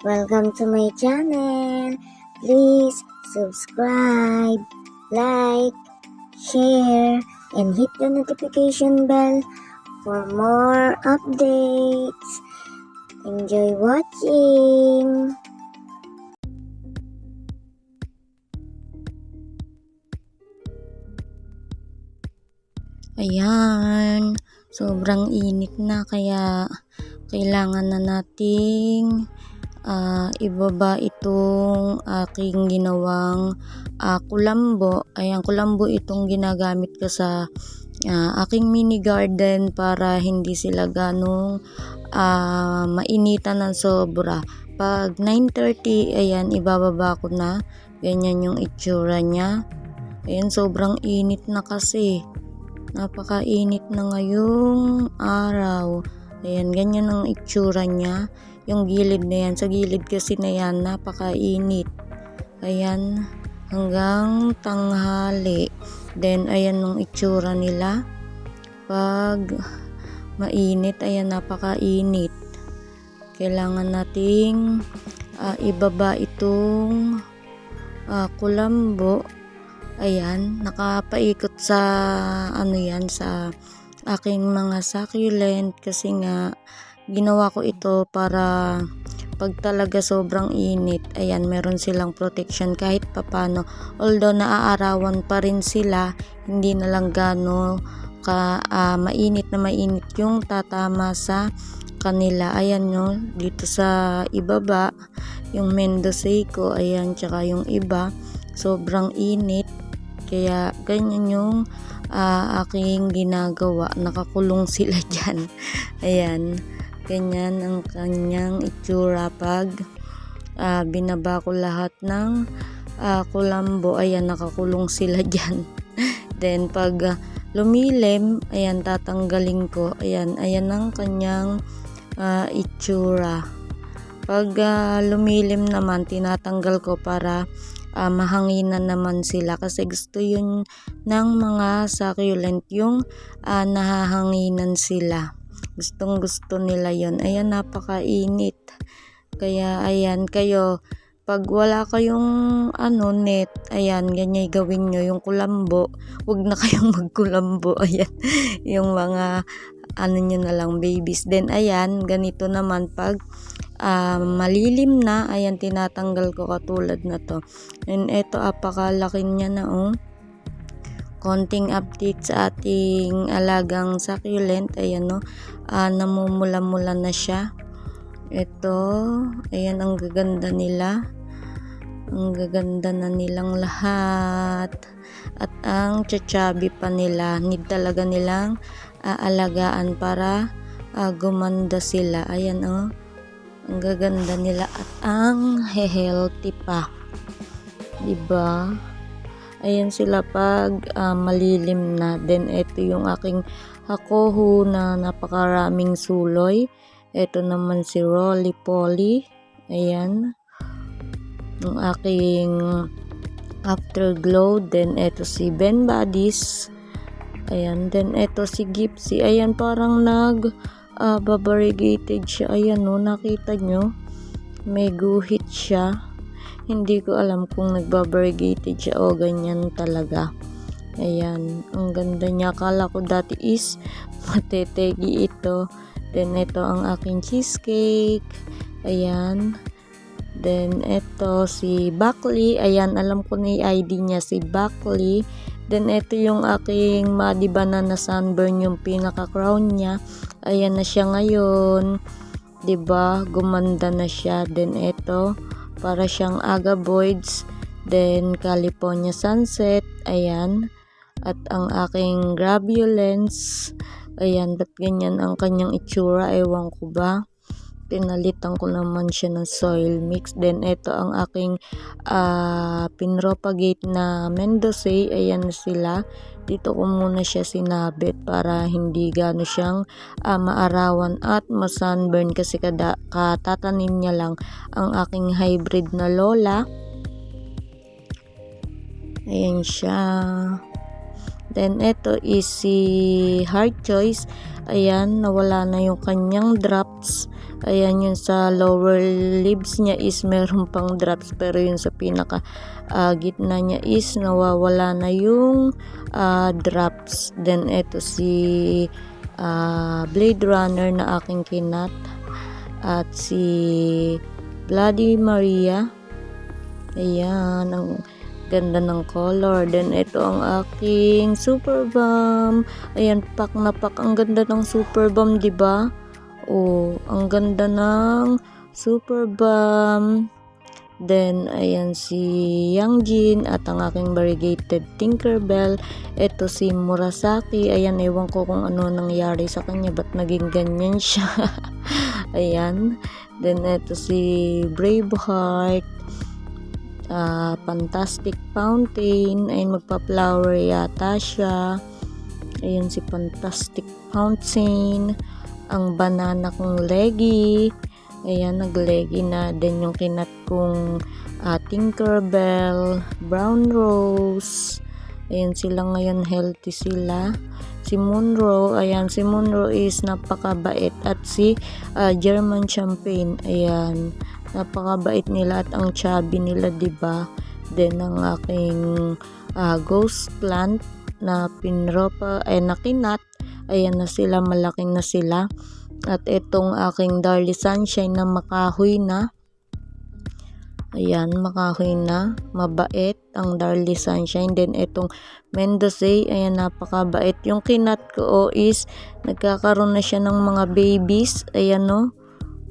Welcome to my channel. Please subscribe, like, share, and hit the notification bell for more updates. Enjoy watching! Ayan, sobrang init na kaya kailangan na nating ibaba itong aking ginawang kulambo. Ayan, kulambo itong ginagamit ko sa aking mini garden para hindi sila ganong mainitan ng sobra. Pag 9:30, ayan, ibababa ko na. Ganyan yung itsura niya. Ayan, sobrang init na kasi. Napakainit na ngayong araw. Ayan, ganyan ang itsura niya. Yung gilid na yan, sa gilid kasi na yan, napakainit. Ayan, hanggang tanghali. Then, ayan ang itsura nila. Pag mainit, ayan, napakainit. Kailangan nating ibaba itong kulambo. Ayan, nakapaikot sa sa aking mga succulent kasi nga ginawa ko ito para pag talaga sobrang init, ayan, meron silang protection kahit papano. Although naaarawan pa rin sila, hindi na lang gano mainit yung tatama sa kanila. Ayan nyo, dito sa ibaba, yung Mendoseco, ayan, tsaka yung iba, sobrang init. Kaya ganyan yung aking ginagawa. Nakakulong sila dyan. Ayan. Ganyan ang kanyang itsura pag binaba ko lahat ng kulambo. Ayan, nakakulong sila dyan. Then pag lumilim, ayan, tatanggalin ko. Ayan, ayan ang kanyang itsura. Pag lumilim naman, tinatanggal ko para mahanginan naman sila kasi gusto yun ng mga succulent yung nahahanginan sila. Gustong gusto nila yun. Ayan, napakainit. Kaya ayan, kayo pag wala kayong net, ayan, ganyan gawin nyo yung kulambo. Huwag na kayong magkulambo. Ayan, yung mga nyo na lang babies. Then ayan, ganito naman pag malilim na, ayan, tinatanggal ko katulad na to. And eto, apakalaki niya na konting update sa ating alagang succulent. Ayan namumula-mula na siya. Ito, ayan, ang gaganda nila. Ang gaganda na nilang lahat. At ang chachabi pa nila. Need talaga nilang alagaan para gumanda sila. Ayan ang gaganda nila at ang healthy pa. Diba? Ayan sila pag malilim na. Then ito yung aking hakohu na napakaraming suloy. Ito naman si Roly Poly. Ayan. Yung aking afterglow. Then ito si Ben Buddies. Ayan. Then ito si Gypsy. Ayan, parang variegated siya. Ayan, nakita nyo, may guhit siya. Hindi ko alam kung nagbabariegated siya o ganyan talaga. Ayan, ang ganda niya. Akala ko dati is matetegi ito. Then ito ang aking cheesecake. Ayan. Then ito si Buckley. Ayan, alam ko na yung ID niya, si Buckley. Then ito yung aking Muddy Banana Sunburn, yung pinaka crown niya. Ayan na siya ngayon. 'Di ba? Gumanda na siya. Then ito, para siyang agaboids. Then California Sunset. Ayan. At ang aking Gravulence. Ayan, ba't ganyan ang kanyang itsura? Ewan ko ba. Pinalitan ko naman siya ng soil mix. Then ito ang aking pinropagate na Mendoza. Ayan sila. Dito ko muna siya sinabit para hindi gano siyang maarawan at masunburn kasi katatanim niya lang ang aking hybrid na Lola. Ayan siya. Then ito is si Heart Choice. Ayan, nawala na yung kanyang drops. Ayan, yun sa lower lips niya is meron pang drops, pero yun sa pinaka gitna niya is nawawala na yung drops. Then ito si Blade Runner na aking kinat, at si Bloody Maria. Ayan, ang ganda ng color. Then ito ang aking Super Balm. Ayan, pack na pack. Ang ganda ng Super Balm, di ba? Oh, ang ganda ng Super Balm. Then ayan si Yangjin at ang aking variegated Tinkerbell. Ito si Murasaki. Ayan, ewan ko kung ano nangyari sa kanya, ba't naging ganyan siya. Ayan. Then ito si Braveheart. Fantastic Fountain. Ayun, magpa-flower yata siya. Ayun si Fantastic Fountain. Ang banana kong leggy. Ayan, nag-leggy na din yung kinat kong Tinkerbell, Brown Rose. Ayan sila ngayon, healthy sila. Si Munro, ayan, si Munro is napakabait. At si German Champagne, ayan, napakabait nila at ang chubby nila, diba? Then ang aking ghost plant na pinropa ay nakinat, ayan na sila, malaking na sila. At itong aking Darly Sunshine na makahoy na, ayan, makahoy na, mabait ang Darly Sunshine. Then itong Mendoza, ayan, napakabait. Yung kinat ko is nagkakaroon na siya ng mga babies, ayan, no.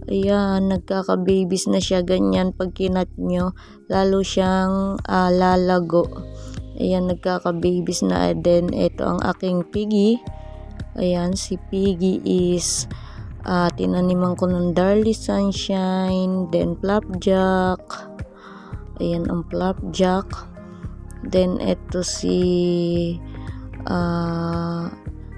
Ayan, nagkaka-babies na siya, ganyan pag kinat nyo, lalo siyang lalago. Ayan, nagkaka-babies na. Then ito ang aking Piggy. Ayan, si Piggy is tinaniman ko ng Darly Sunshine. Then Flapjack. Ayan ang Flapjack. Then ito si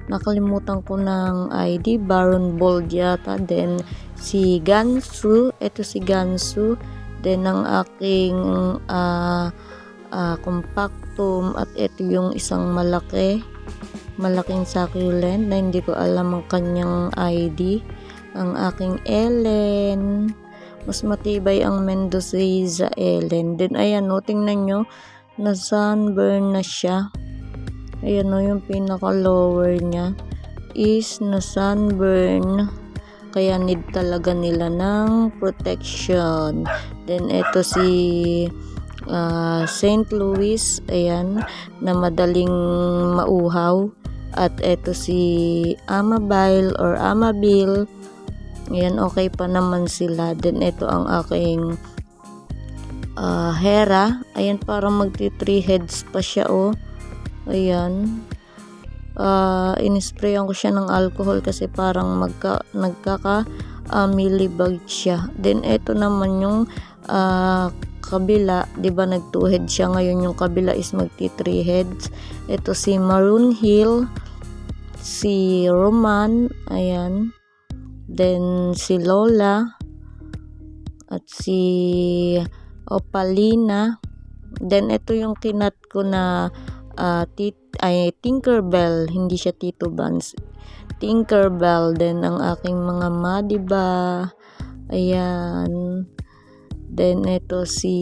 nakalimutan ko ng ID, Baron Bold yata. Then si Gansu, ito si Gansu. Then ang aking compactum, at ito yung isang malaking succulent na hindi ko alam ang kanyang ID. Ang aking Ellen, mas matibay ang Mendoza Ellen. Then ayan, no, tingnan nyo, na sunburn na siya. Ayan, no, yung pinaka lower niya is na sunburn, kaya need talaga nila ng protection. Then ito si St. Louis, ayan, na madaling mauhaw. At ito si Amabile or Amabil, ayan, okay pa naman sila. Then ito ang aking Hera, ayan, parang magti 3 heads pa siya, oh. Ayan, inisprayan ko siya ng alcohol kasi parang millibag siya. Then ito naman yung kabila, 'di ba, nag 2 heads siya, ngayon yung kabila is magti 3 heads. Ito si Maroon Hill, si Roman, ayan, then si Lola, at si Opalina. Then ito yung kinat ko na Tinkerbell, hindi siya Tito Buns, Tinkerbell. Then ang aking mga Madiba, ayan. Then ito si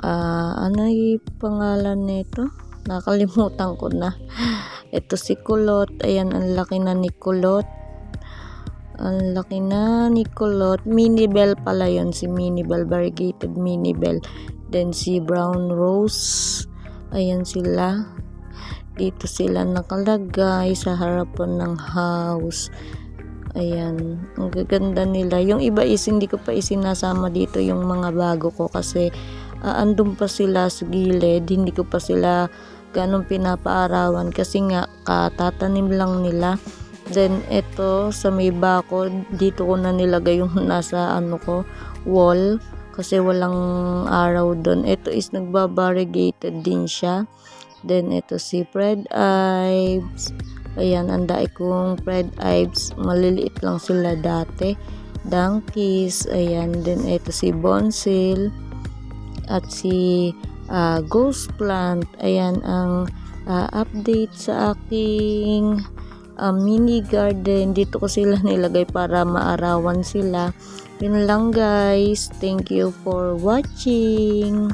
ano yung pangalan nito, nakalimutan ko na. Ito si Kulot, ayan, ang laki na ni Kulot, ang laki na ni Kulot. Minibel pala yun, si Minibel, variegated Minibel. Then si Brown Rose, ayan sila, dito sila nakalagay sa harapan ng house. Ayan, ang gaganda nila. Yung iba is hindi ko pa isinasama dito yung mga bago ko kasi andun pa sila sa gilid, hindi ko pa sila ganun pinapaarawan kasi nga katatanim lang nila. Then ito sa may bako, dito ko na nilagay yung nasa wall kasi walang araw doon. Ito is nagbabariegated din siya. Then ito si Fred Ives, ayan, anday kong Fred Ives, maliliit lang sila dati. Donkeys, ayan. Then ito si Bonsil at si Ghost Plant, ayan ang update sa aking mini garden. Dito ko sila nilagay para maarawan sila. Yun lang guys. Thank you for watching.